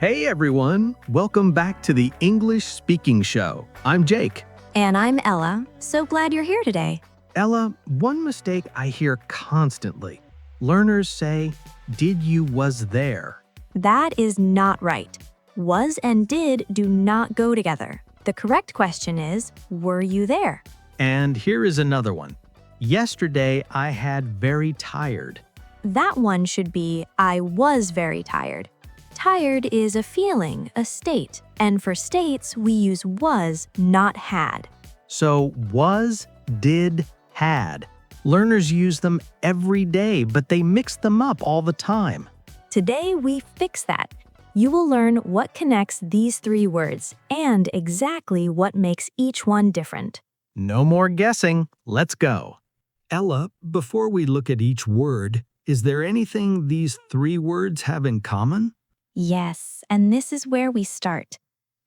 Hey everyone, welcome back to the English Speaking Show. I'm Jake. And I'm Ella. So glad you're here today. Ella, one mistake I hear constantly. Learners say, did you was there? That is not right. Was and did do not go together. The correct question is, were you there? And here is another one. Yesterday I had very tired. That one should be, I was very tired. Tired is a feeling, a state, and for states, we use was, not had. So was, did, had. Learners use them every day, but they mix them up all the time. Today, we fix that. You will learn what connects these three words and exactly what makes each one different. No more guessing. Let's go. Ella, before we look at each word, is there anything these three words have in common? Yes, and this is where we start.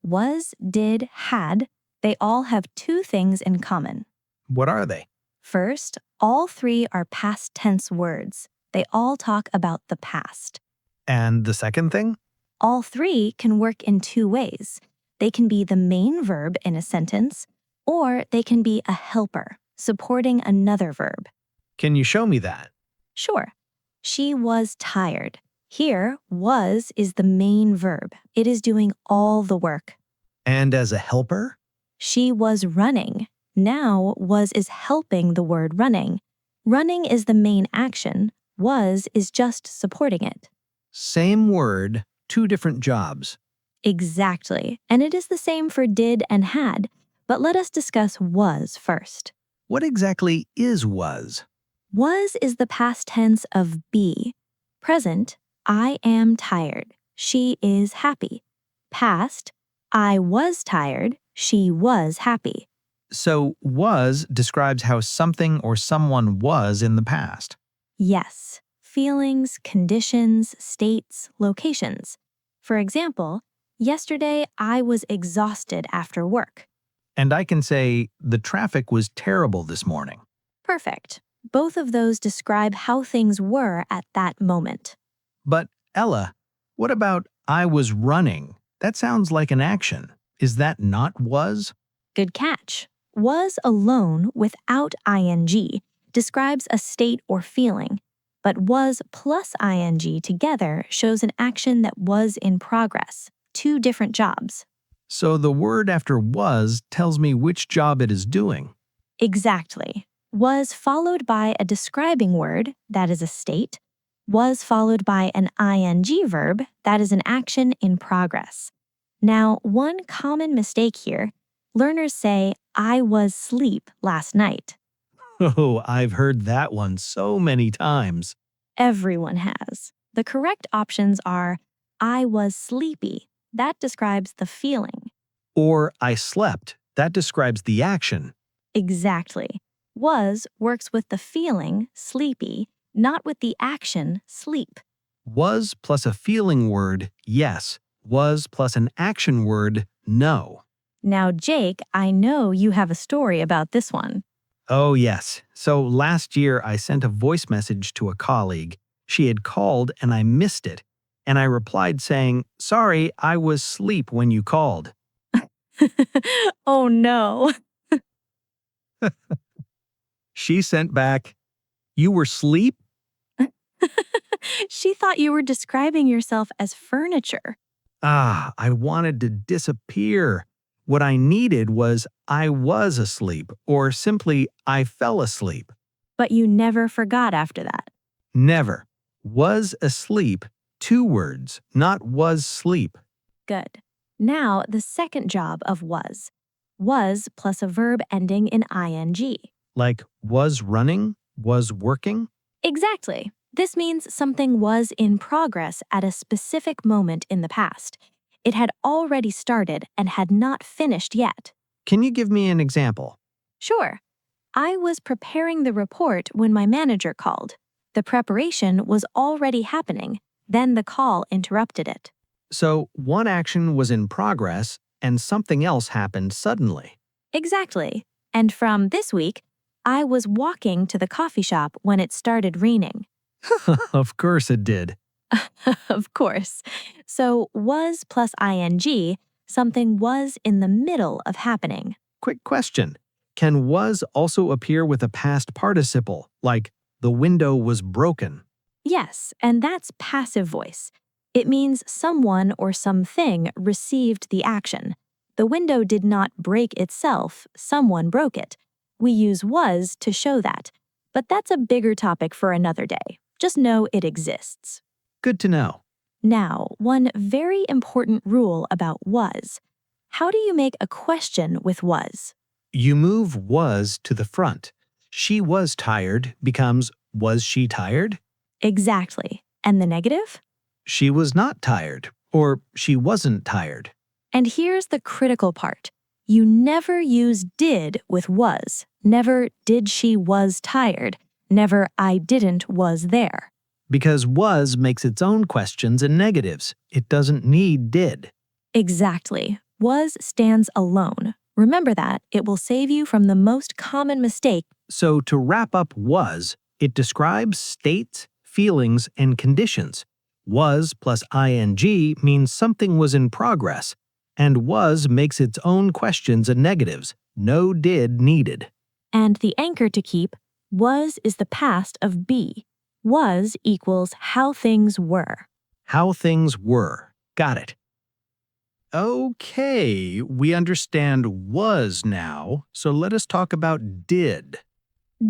Was, did, had, they all have two things in common. What are they? First, all three are past tense words. They all talk about the past. And the second thing? All three can work in two ways. They can be the main verb in a sentence, or they can be a helper, supporting another verb. Can you show me that? Sure. She was tired. Here, was is the main verb. It is doing all the work. And as a helper? She was running. Now, was is helping the word running. Running is the main action. Was is just supporting it. Same word, two different jobs. Exactly. And it is the same for did and had. But let us discuss was first. What exactly is was? Was is the past tense of be. Present, I am tired. She is happy. Past, I was tired. She was happy. So was describes how something or someone was in the past. Yes. Feelings, conditions, states, locations. For example, yesterday I was exhausted after work. And I can say, the traffic was terrible this morning. Perfect. Both of those describe how things were at that moment. But Ella, what about I was running? That sounds like an action. Is that not was? Good catch. Was alone without ing describes a state or feeling, but was plus ing together shows an action that was in progress, two different jobs. So the word after was tells me which job it is doing. Exactly. Was followed by a describing word, that is a state. Was followed by an ing verb, that is an action in progress. Now, one common mistake here, learners say, I was asleep last night. Oh, I've heard that one so many times. Everyone has. The correct options are, I was sleepy. That describes the feeling. Or I slept. That describes the action. Exactly. Was works with the feeling, sleepy, not with the action, sleep. Was plus a feeling word, yes. Was plus an action word, no. Now, Jake, I know you have a story about this one. Oh, yes. So last year I sent a voice message to a colleague. She had called and I missed it. And I replied saying, sorry, I was asleep when you called. Oh, no. She sent back, you were asleep? She thought you were describing yourself as furniture. I wanted to disappear. What I needed was I was asleep, or simply I fell asleep. But you never forgot after that. Never. Was asleep, two words, not was sleep. Good. Now, the second job of was. Was plus a verb ending in ing. Like was running, was working. Exactly. This means something was in progress at a specific moment in the past. It had already started and had not finished yet. Can you give me an example? Sure. I was preparing the report when my manager called. The preparation was already happening. Then the call interrupted it. So one action was in progress and something else happened suddenly. Exactly. And from this week, I was walking to the coffee shop when it started raining. Of course it did. Of course. So, was plus ing, something was in the middle of happening. Quick question. Can was also appear with a past participle, like the window was broken? Yes, and that's passive voice. It means someone or something received the action. The window did not break itself, someone broke it. We use was to show that. But that's a bigger topic for another day. Just know it exists. Good to know. Now, one very important rule about was. How do you make a question with was? You move was to the front. She was tired becomes was she tired? Exactly. And the negative? She was not tired, or she wasn't tired. And here's the critical part. You never use did with was. Never did she was tired. Never I didn't was there. Because was makes its own questions and negatives. It doesn't need did. Exactly. Was stands alone. Remember that. It will save you from the most common mistake. So to wrap up was, it describes states, feelings, and conditions. Was plus ing means something was in progress, and was makes its own questions and negatives. No did needed. And the anchor to keep, was is the past of be. Was equals how things were. How things were. Got it. Okay, we understand was now, so let us talk about did.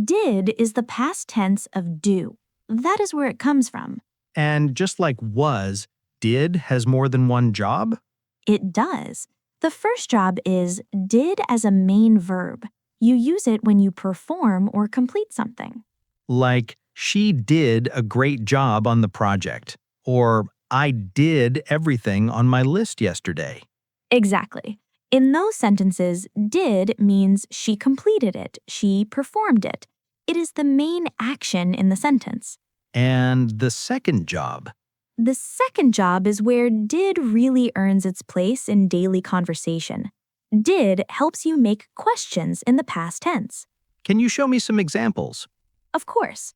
Did is the past tense of do. That is where it comes from. And just like was, did has more than one job? It does. The first job is did as a main verb. You use it when you perform or complete something. Like, she did a great job on the project, or I did everything on my list yesterday. Exactly. In those sentences, did means she completed it, she performed it. It is the main action in the sentence. And the second job, The second job is where did really earns its place in daily conversation. Did helps you make questions in the past tense. can you show me some examples? Of course.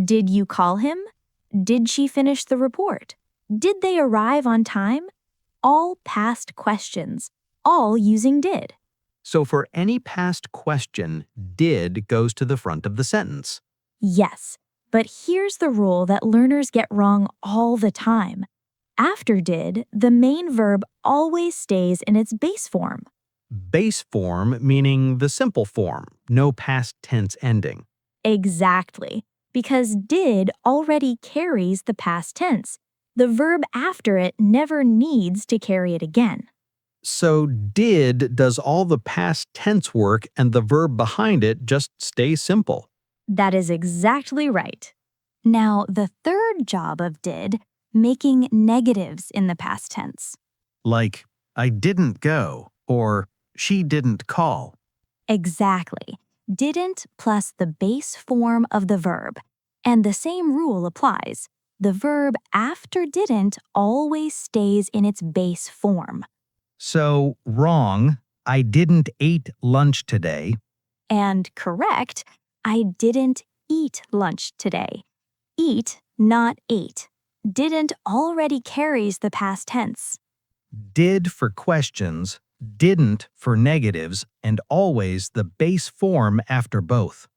Did you call him? Did she finish the report? Did they arrive on time? All past questions, all using did. So for any past question, did goes to the front of the sentence. Yes, but here's the rule that learners get wrong all the time. After did, the main verb always stays in its base form. Base form meaning the simple form, no past tense ending. Exactly, because did already carries the past tense. The verb after it never needs to carry it again. So did does all the past tense work and the verb behind it just stays simple. That is exactly right. Now, the third job of did, making negatives in the past tense. Like, I didn't go, or she didn't call. Exactly. Didn't plus the base form of the verb. And the same rule applies. The verb after didn't always stays in its base form. So, wrong, I didn't eat lunch today. And correct, I didn't eat lunch today. Eat, not ate. Didn't already carries the past tense. Did for questions, didn't for negatives, and always the base form after both.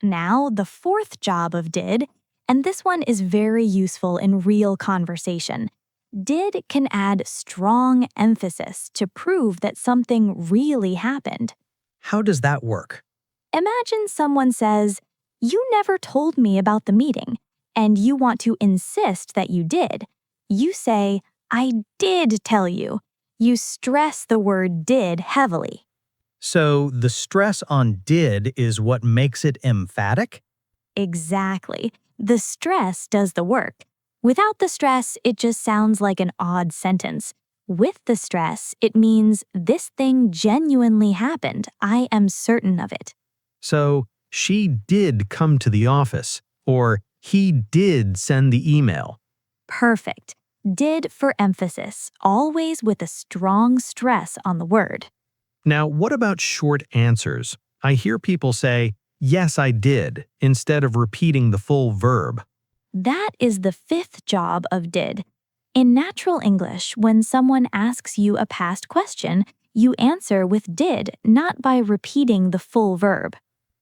Now, the fourth job of did, and this one is very useful in real conversation. Did can add strong emphasis to prove that something really happened. How does that work? Imagine someone says, "You never told me about the meeting," and you want to insist that you did. You say, "I did tell you." You stress the word did heavily. So, the stress on did is what makes it emphatic? Exactly. The stress does the work. Without the stress, it just sounds like an odd sentence. With the stress, it means this thing genuinely happened. I am certain of it. So, she did come to the office, or he did send the email. Perfect. Did for emphasis, always with a strong stress on the word. Now, what about short answers? I hear people say, yes, I did, instead of repeating the full verb. That is the fifth job of did. In natural English, when someone asks you a past question, you answer with did, not by repeating the full verb.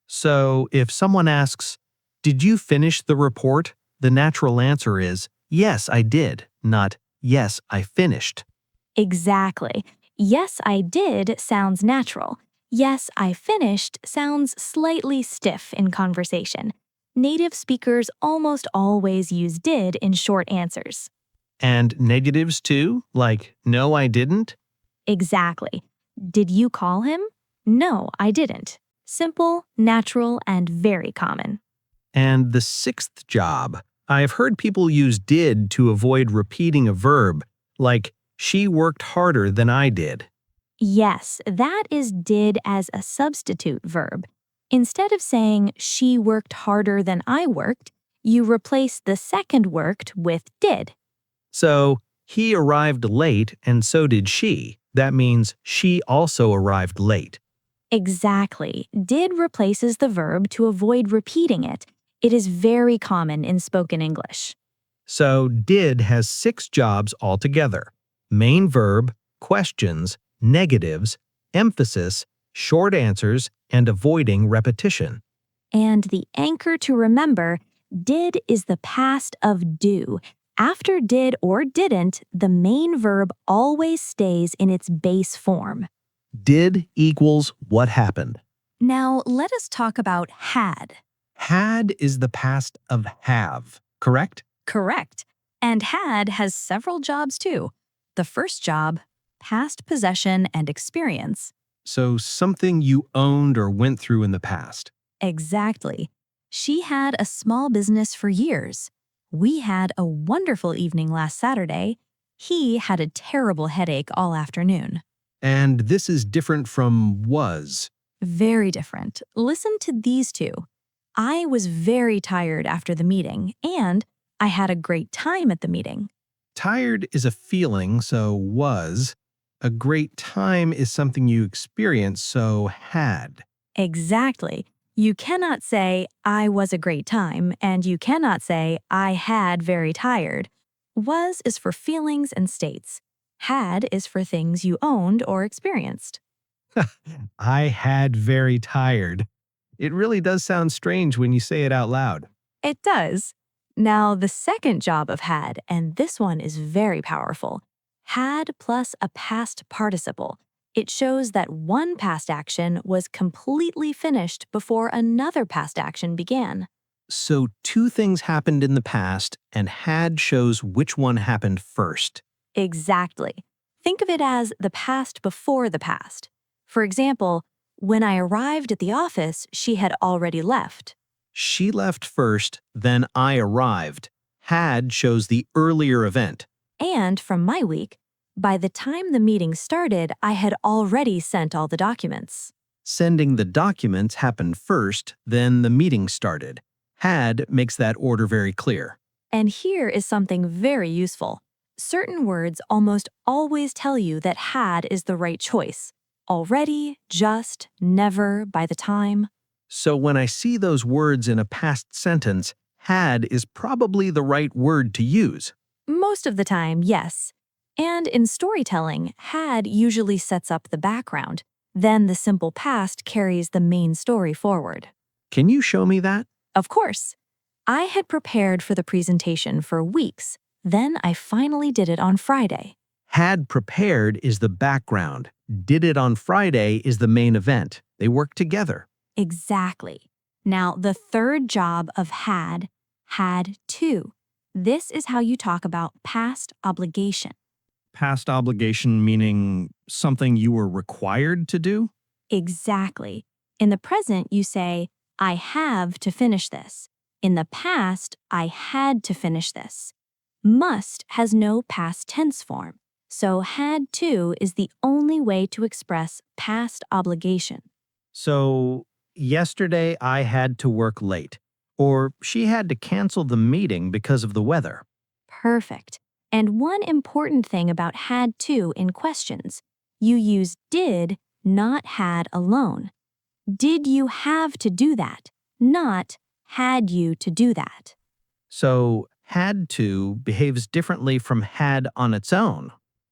So if someone asks, "Did you finish the report?" the natural answer is, "Yes, I did," not, "Yes, I finished." Exactly. Yes, I did sounds natural. Yes, I finished sounds slightly stiff in conversation. Native speakers almost always use did in short answers. And negatives too, like, "No, I didn't." Exactly. Did you call him? No, I didn't. Simple, natural, and very common. And the sixth job, I have heard people use did to avoid repeating a verb, like, "She worked harder than I did." Yes, that is did as a substitute verb. Instead of saying, she worked harder than I worked, you replace the second worked with did. So, he arrived late and so did she. That means she also arrived late. Exactly. Did replaces the verb to avoid repeating it. It is very common in spoken English. So, did has 6 jobs altogether: main verb, questions, negatives, emphasis, short answers, and avoiding repetition. And the anchor to remember, did is the past of do. After did or didn't, the main verb always stays in its base form. Did equals what happened. Now, let us talk about had. Had is the past of have, correct? Correct. And had has several jobs too. The first job, past possession and experience. So, something you owned or went through in the past. Exactly. She had a small business for years. We had a wonderful evening last Saturday. He had a terrible headache all afternoon. And this is different from was. Very different. Listen to these two. I was very tired after the meeting, and I had a great time at the meeting. Tired is a feeling, so was. A great time is something you experience, so had. Exactly. You cannot say, I was a great time, and you cannot say, I had very tired. Was is for feelings and states. Had is for things you owned or experienced. I had very tired. It really does sound strange when you say it out loud. It does. Now, the second job of had, and this one is very powerful, had plus a past participle. It shows that one past action was completely finished before another past action began. So, 2 things happened in the past, and had shows which one happened first. Exactly. Think of it as the past before the past. For example, when I arrived at the office, she had already left. She left first, then I arrived. Had shows the earlier event. And from my week, by the time the meeting started, I had already sent all the documents. Sending the documents happened first, then the meeting started. Had makes that order very clear. And here is something very useful. Certain words almost always tell you that had is the right choice. Already, just, never, by the time. So when I see those words in a past sentence, had is probably the right word to use. Most of the time, yes. And in storytelling, had usually sets up the background. Then the simple past carries the main story forward. Can you show me that? Of course. I had prepared for the presentation for weeks. Then I finally did it on Friday. Had prepared is the background. Did it on Friday is the main event. They work together. Exactly. Now, the third job of had to. This is how you talk about past obligation. Past obligation meaning something you were required to do? Exactly. In the present, you say, I have to finish this. In the past, I had to finish this. Must has no past tense form, so had to is the only way to express past obligation. So, yesterday I had to work late. Or she had to cancel the meeting because of the weather. Perfect. And one important thing about had to in questions, you use did, not had alone. Did you have to do that? Not had you to do that. So, had to behaves differently from had on its own.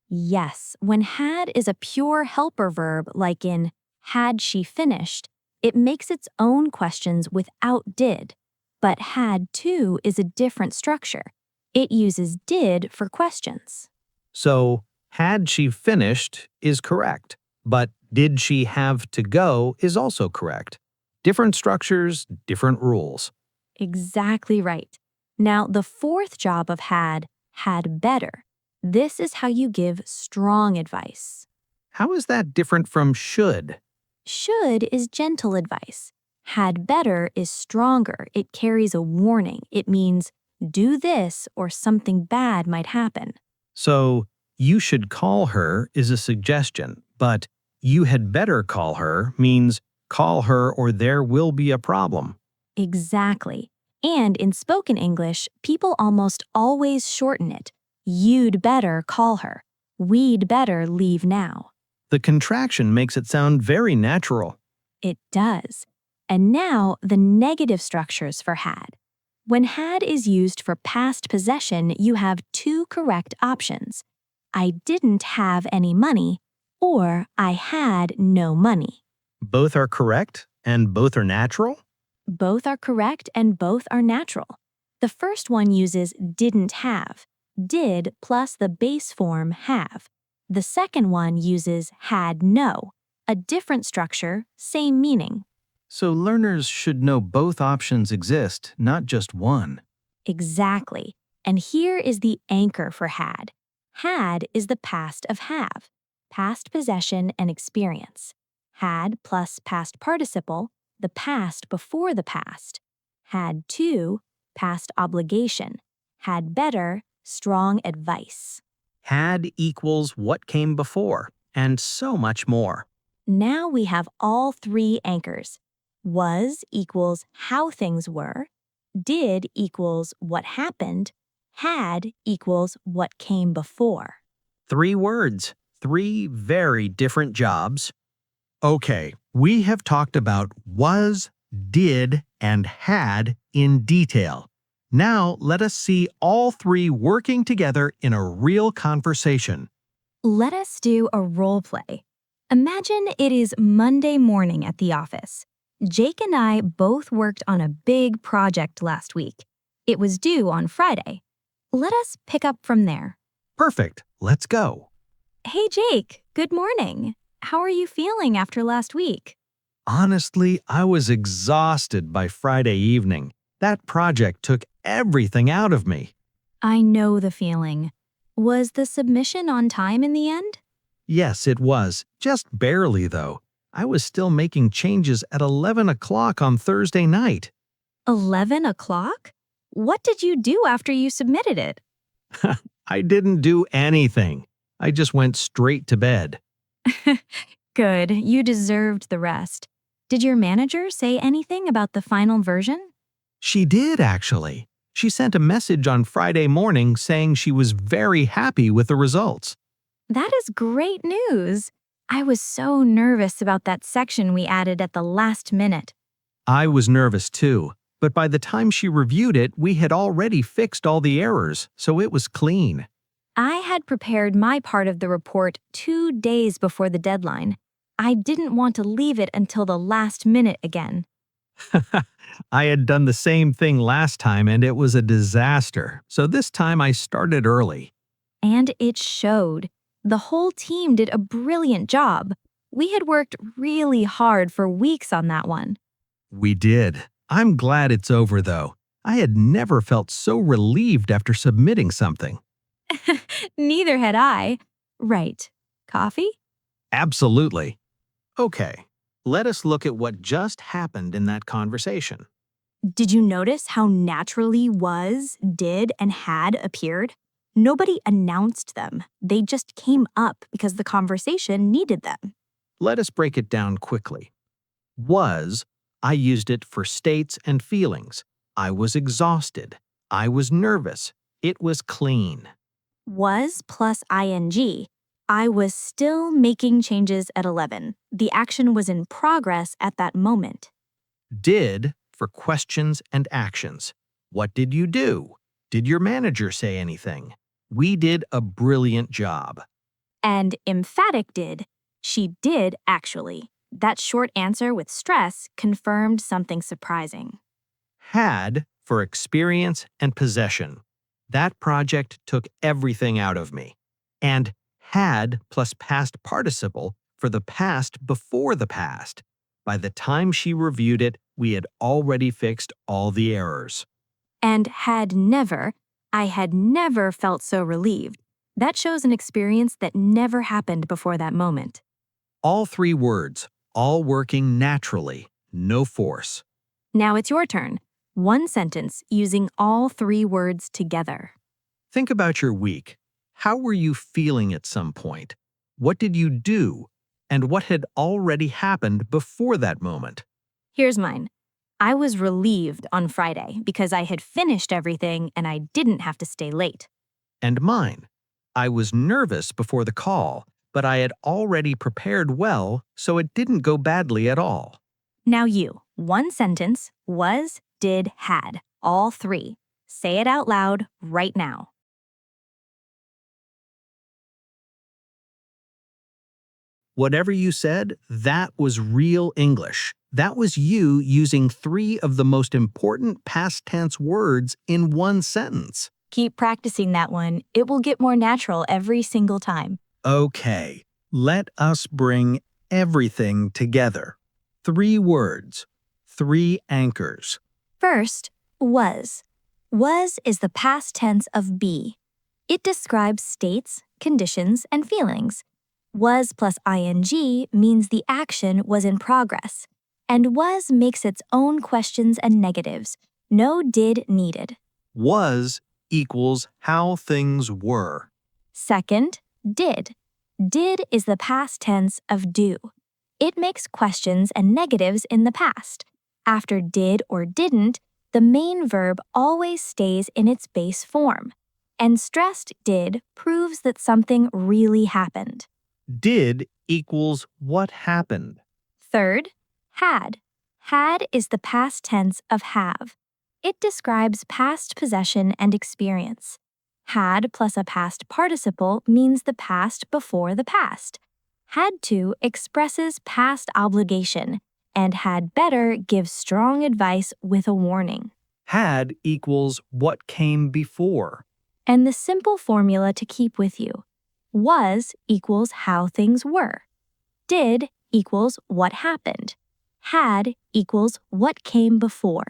Yes, when had is a pure helper verb, like in had she finished, it makes its own questions without did. But had to is a different structure. It uses did for questions. So, had she finished is correct, but did she have to go is also correct. Different structures, different rules. Exactly right. Now, the fourth job of had better. This is how you give strong advice. How is that different from should? Should is gentle advice. Had better is stronger. It carries a warning. It means do this or something bad might happen. So, you should call her is a suggestion, but you had better call her means call her or there will be a problem. Exactly. And in spoken English, people almost always shorten it. You'd better call her. We'd better leave now. The contraction makes it sound very natural. It does. And now the negative structures for had. When had is used for past possession, you have two correct options. I didn't have any money, or I had no money. Both are correct and both are natural? Both are correct and both are natural. The first one uses didn't have, did plus the base form have. The second one uses had no, a different structure, same meaning. So learners should know both options exist, not just one. Exactly. And here is the anchor for had. Had is the past of have, past possession and experience. Had plus past participle, the past before the past. Had to, past obligation. Had better, strong advice. Had equals what came before, and so much more. Now we have all three anchors. Was equals how things were. Did equals what happened. Had equals what came before. 3 words, 3 very different jobs. Okay, we have talked about was, did, and had in detail. Now let us see all 3 working together in a real conversation. Let us do a role play. Imagine it is Monday morning at the office. Jake and I both worked on a big project last week. It was due on Friday. Let us pick up from there. Perfect, let's go. Hey Jake, good morning. How are you feeling after last week? Honestly, I was exhausted by Friday evening. That project took everything out of me. I know the feeling. Was the submission on time in the end? Yes, it was. Just barely, though. I was still making changes at 11 o'clock on Thursday night. 11 o'clock? What did you do after you submitted it? I didn't do anything. I just went straight to bed. Good, you deserved the rest. Did your manager say anything about the final version? She did, actually. She sent a message on Friday morning saying she was very happy with the results. That is great news. I was so nervous about that section we added at the last minute. I was nervous too, but by the time she reviewed it, we had already fixed all the errors, so it was clean. I had prepared my part of the report 2 days before the deadline. I didn't want to leave it until the last minute again. I had done the same thing last time and it was a disaster, so this time I started early. And it showed. The whole team did a brilliant job. We had worked really hard for weeks on that one. We did. I'm glad it's over though. I had never felt so relieved after submitting something. Neither had I. Right. Coffee? Absolutely. Okay, let us look at what just happened in that conversation. Did you notice how naturally was, did, and had appeared? Nobody announced them. They just came up because the conversation needed them. Let us break it down quickly. Was, I used it for states and feelings. I was exhausted. I was nervous. It was clean. Was plus ing. I was still making changes at 11. The action was in progress at that moment. Did, for questions and actions. What did you do? Did your manager say anything? We did a brilliant job. And emphatic did. She did, actually. That short answer with stress confirmed something surprising. Had for experience and possession. That project took everything out of me. And had plus past participle for the past before the past. By the time she reviewed it, we had already fixed all the errors. And had never, I had never felt so relieved. That shows an experience that never happened before that moment. All three words, all working naturally, no force. Now it's your turn. One sentence using all three words together. Think about your week. How were you feeling at some point? What did you do? And what had already happened before that moment? Here's mine. I was relieved on Friday because I had finished everything and I didn't have to stay late. And mine. I was nervous before the call, but I had already prepared well, so it didn't go badly at all. Now you, one sentence, was, did, had, all three. Say it out loud right now. Whatever you said, that was real English. That was you using three of the most important past tense words in one sentence. Keep practicing that one. It will get more natural every single time. Okay, let us bring everything together. Three words, three anchors. First, was. Was is the past tense of be. It describes states, conditions, and feelings. Was plus ing means the action was in progress. And was makes its own questions and negatives. No did needed. Was equals how things were. Second, did. Did is the past tense of do. It makes questions and negatives in the past. After did or didn't, the main verb always stays in its base form. And stressed did proves that something really happened. Did equals what happened. Third, had. Had is the past tense of have. It describes past possession and experience. Had plus a past participle means the past before the past. Had to expresses past obligation, and had better gives strong advice with a warning. Had equals what came before. And the simple formula to keep with you. Was equals how things were. Did equals what happened. Had equals what came before.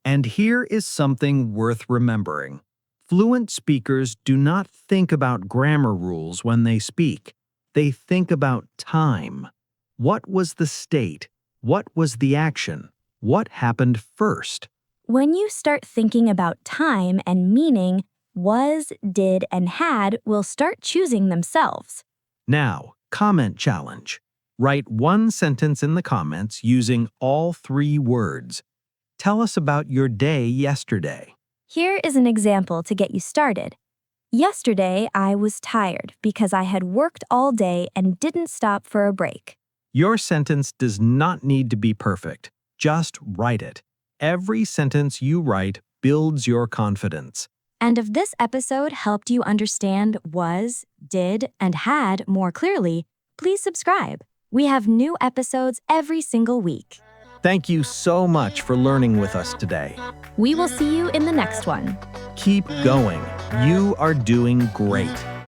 And here is something worth remembering. Fluent speakers do not think about grammar rules when they speak. They think about time. What was the state? What was the action? What happened first? When you start thinking about time and meaning, was, did, and had will start choosing themselves. Now, comment challenge. Write one sentence in the comments using all three words. Tell us about your day yesterday. Here is an example to get you started. Yesterday, I was tired because I had worked all day and didn't stop for a break. Your sentence does not need to be perfect. Just write it. Every sentence you write builds your confidence. And if this episode helped you understand was, did, and had more clearly, please subscribe. We have new episodes every single week. Thank you so much for learning with us today. We will see you in the next one. Keep going. You are doing great.